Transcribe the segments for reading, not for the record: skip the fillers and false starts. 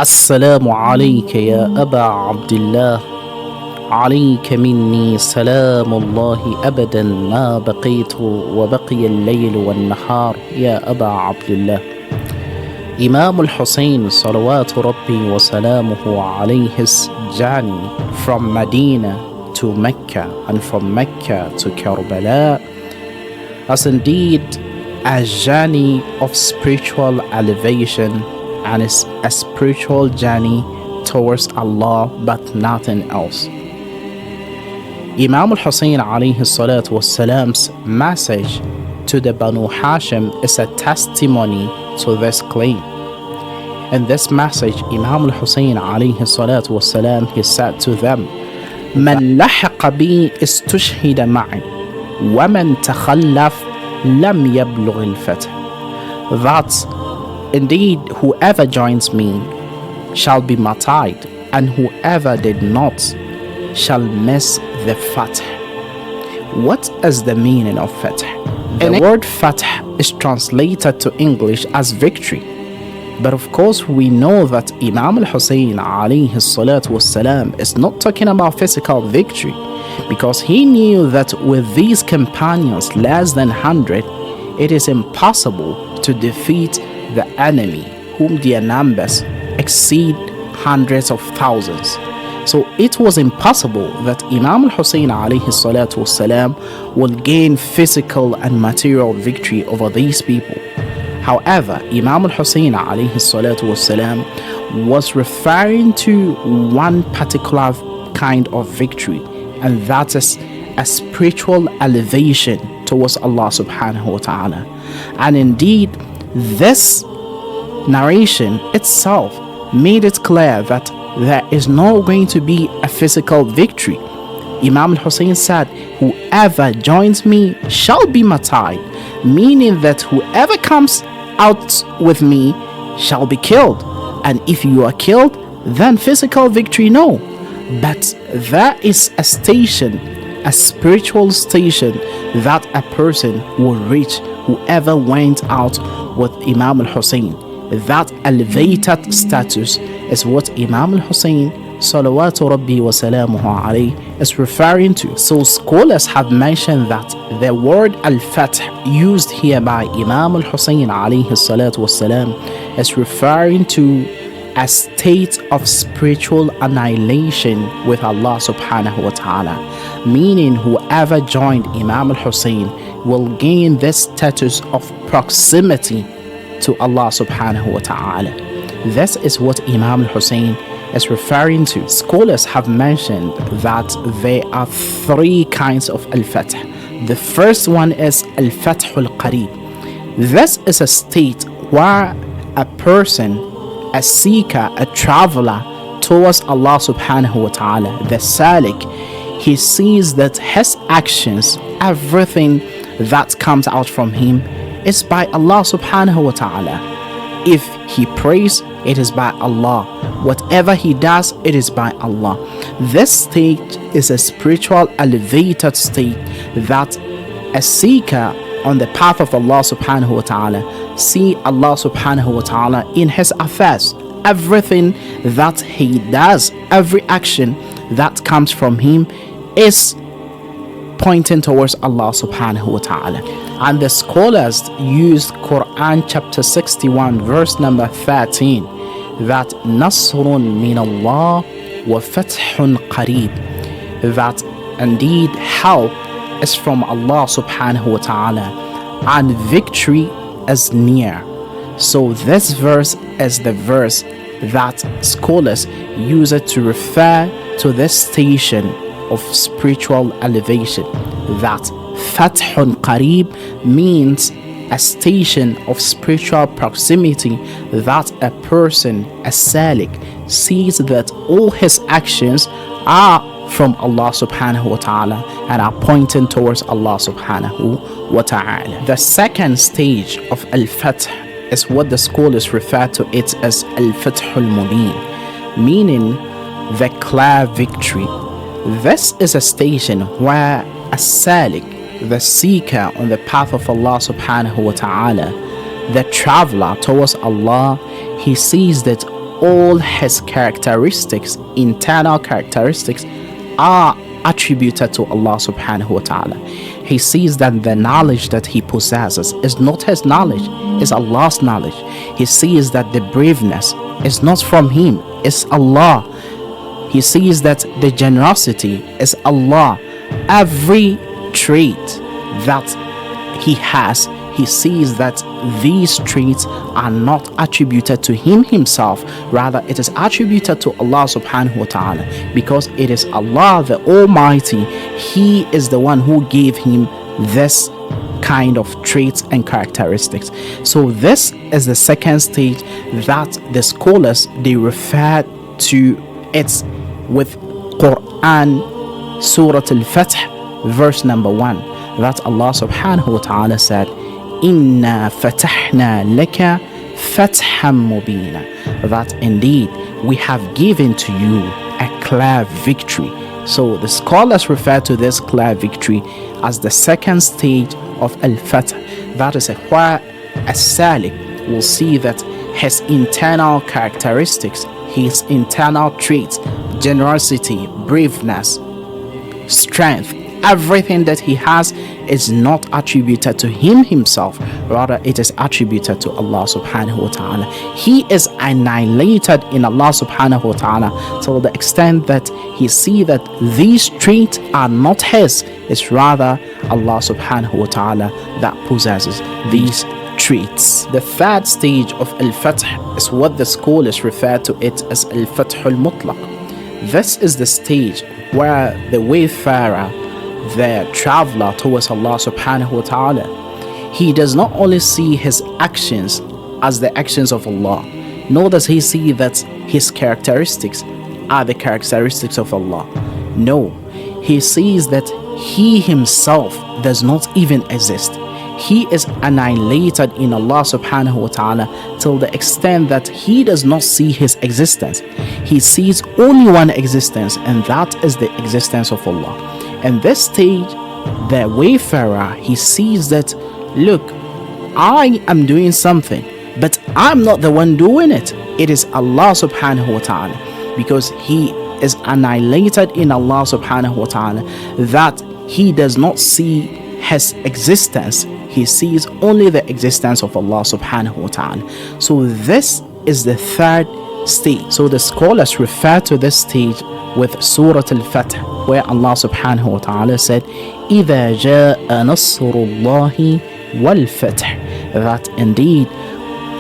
السلام عليك يا أبا عبد الله. عليك مني سلام الله أبدا ما بقيت وبقي الليل والنهار يا أبا عبد الله. Imam Hussain صلوات ربي وسلامه عليه's journey from Medina to Mecca and from Mecca to Karbala as indeed a journey of spiritual elevation and is a spiritual journey towards Allah, but nothing else. Imam Hussain alayhi salatu wassalam's message to the Banu Hashim is a testimony to this claim. In this message, Imam Hussain alayhi salatu wassalam, he said to them, من لحق بي استشهد معي ومن تخلف لم يبلغ الفتح. That indeed whoever joins me shall be martyred, and whoever did not shall miss the Fath. What is the meaning of Fath? The word Fath is translated to English as victory. But of course we know that Imam Hussain alayhi salatu wassalam is not talking about physical victory, because he knew that with these companions less than 100, it is impossible to defeat the enemy whom their numbers exceed hundreds of thousands. So it was impossible that Imam Hussain alayhi salatu wasalam will gain physical and material victory over these people. However, Imam Hussain alayhi salatu wasalam was referring to one particular kind of victory, and that is a spiritual elevation towards Allah subhanahu wa ta'ala. And indeed, this narration itself made it clear that there is not going to be a physical victory. Imam Hussain said, whoever joins me shall be martyred, meaning that whoever comes out with me shall be killed. And if you are killed, then physical victory, no. But there is a station, a spiritual station that a person will reach, whoever went out with Imam Hussain. That elevated status is what Imam Hussain salawatu rabbi wa salamuhu alayhi is referring to. So scholars have mentioned that the word al-Fath used here by Imam Hussain alayhi salatu wasalam is referring to a state of spiritual annihilation with Allah subhanahu wa ta'ala, meaning whoever joined Imam Hussain will gain this status of proximity to Allah subhanahu wa ta'ala. This is what Imam Hussain is referring to. Scholars have mentioned that there are three kinds of al-Fath. The first one is al-Fath al-Qarib. This is a state where a person, a seeker, a traveler towards Allah subhanahu wa ta'ala, the salik, he sees that his actions, everything that comes out from him is by Allah subhanahu wa ta'ala. If he prays, it is by Allah. Whatever he does, it is by Allah. This state is a spiritual elevated state that a seeker on the path of Allah subhanahu wa ta'ala see Allah subhanahu wa ta'ala in his affairs. Everything that he does, every action that comes from him is pointing towards Allah subhanahu wa ta'ala. And the scholars used Quran chapter 61 verse number 13, that Nasrun min Allah wa Fathun Qareeb, that indeed help is from Allah subhanahu wa ta'ala and victory is near. So this verse is the verse that scholars use it to refer to this station of spiritual elevation, that Fathun Qareeb means a station of spiritual proximity, that a person, a salik, sees that all his actions are from Allah subhanahu wa ta'ala and are pointing towards Allah subhanahu wa ta'ala. The second stage of al-Fath is what the scholars refer to it as al-Fath al-Mubin, meaning the clear victory. This is a station where a salik, the seeker on the path of Allah subhanahu wa ta'ala, the traveler towards Allah, he sees that all his characteristics, internal characteristics, are attributed to Allah subhanahu wa ta'ala. He sees that the knowledge that he possesses is not his knowledge, it's Allah's knowledge. He sees that the braveness is not from him, it's Allah. He sees that the generosity is Allah. Every trait that he has, he sees that these traits are not attributed to him himself, rather it is attributed to Allah subhanahu wa ta'ala, because it is Allah the Almighty. He is the one who gave him this kind of traits and characteristics. So this is the second stage that the scholars, they refer to it with Quran, Surah Al-Fath, verse number 1, that Allah subhanahu wa ta'ala said, Inna fatahna laka fathan mubina, that indeed we have given to you a clear victory. So the scholars refer to this clear victory as the second stage of Al-Fath. That is where a salik will see that his internal characteristics, his internal traits, generosity, braveness, strength, everything that he has is not attributed to him himself, rather it is attributed to Allah subhanahu wa ta'ala. He is annihilated in Allah subhanahu wa ta'ala to the extent that he see that these traits are not his, it's rather Allah subhanahu wa ta'ala that possesses these traits. The third stage of Al-Fath is what the scholars refer to it as Al-Fath al-Mutlaq. This is the stage where the wayfarer, the traveler towards Allah subhanahu wa ta'ala, he does not only see his actions as the actions of Allah, nor does he see that his characteristics are the characteristics of Allah. No, he sees that he himself does not even exist. He is annihilated in Allah subhanahu wa ta'ala till the extent that he does not see his existence. He sees only one existence, and that is the existence of Allah. And this stage, the wayfarer, he sees that, look, I am doing something, but I'm not the one doing it. It is Allah subhanahu wa ta'ala, because he is annihilated in Allah subhanahu wa ta'ala, that he does not see his existence. He sees only the existence of Allah subhanahu wa ta'ala. So this is the third stage. So the scholars refer to this stage with Surah Al-Fath, where Allah subhanahu wa ta'ala said, إِذَا جَاءَ نَصْرُ اللَّهِ وَالْفَتْحِ, that indeed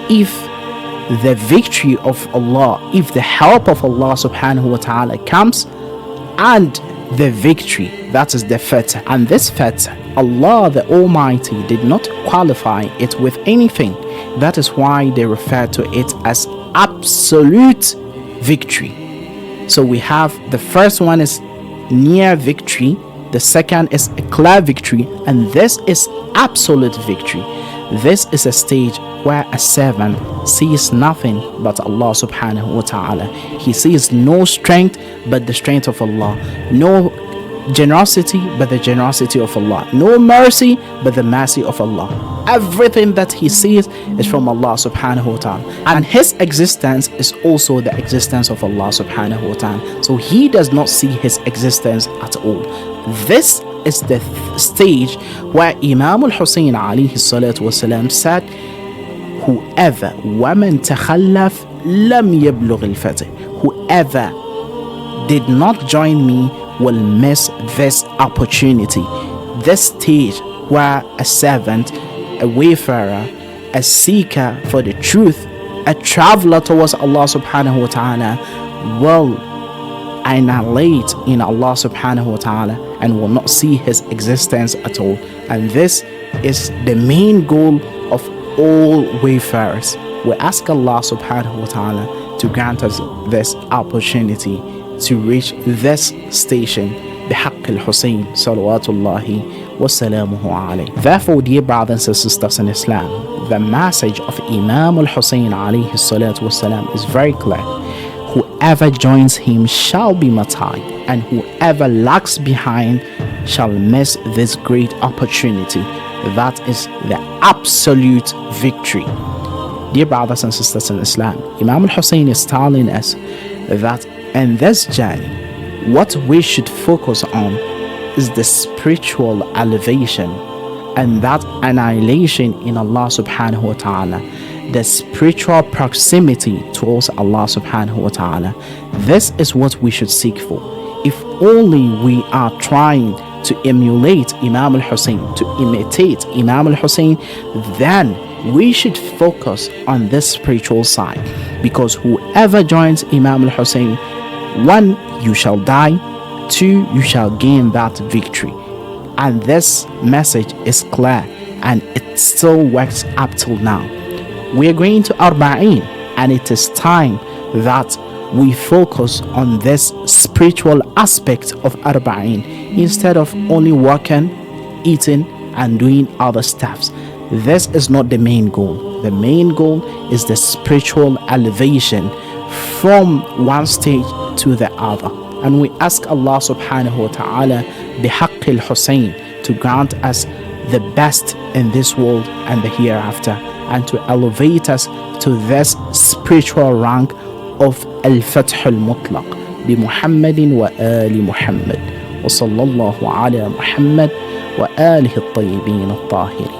if the victory of Allah, if the help of Allah subhanahu wa ta'ala comes, and the victory, that is the fath, and this fath, Allah the Almighty did not qualify it with anything. That is why they refer to it as absolute victory. So we have the first one is near victory, the second is a clear victory, and this is absolute victory. This is a stage where a servant sees nothing but Allah subhanahu wa ta'ala. He sees no strength but the strength of Allah, no generosity but the generosity of Allah, no mercy but the mercy of Allah. Everything that he sees is from Allah subhanahu wa ta'ala, and his existence is also the existence of Allah subhanahu wa ta'ala. So he does not see his existence at all. This is the stage where Imam Hussain alayhi salatu wasalam said, whoever وَمَنْ تَخَلَّفْ لَمْ يَبْلُغِ الْفَتْحِ, whoever did not join me will miss this opportunity. This stage where a servant, a wayfarer, a seeker for the truth, a traveler towards Allah subhanahu wa ta'ala will annihilate in Allah subhanahu wa ta'ala and will not see his existence at all. And this is the main goal of all wayfarers. We ask Allah subhanahu wa ta'ala to grant us this opportunity to reach this station, بحق الحسين صلوات الله وسلامه عليه. Therefore, dear brothers and sisters in Islam, the message of Imam Hussain alayhi salatu wasalam is very clear. Whoever joins him shall be martyred, and whoever lags behind shall miss this great opportunity. That is the absolute victory. Dear brothers and sisters in Islam, Imam Hussain is telling us that in this journey, what we should focus on is the spiritual elevation and that annihilation in Allah subhanahu wa ta'ala, the spiritual proximity towards Allah subhanahu wa ta'ala. This is what we should seek for. If only we are trying to emulate Imam al-Hussein, to imitate Imam al-Hussein, then we should focus on this spiritual side, because whoever joins Imam al-Hussein, 1, you shall die, 2, you shall gain that victory. And this message is clear and it still works up till now. We are going to Arba'in, and it is time that we focus on this spiritual aspect of Arba'in instead of only working, eating and doing other stuffs. This is not the main goal. The main goal is the spiritual elevation from one stage to the other. And we ask Allah subhanahu wa ta'ala بحق الحسين to grant us the best in this world and the hereafter, and to elevate us to this spiritual rank of الفتح المطلق بمحمد وآل محمد وصلى الله على محمد وآله الطيبين الطاهرين.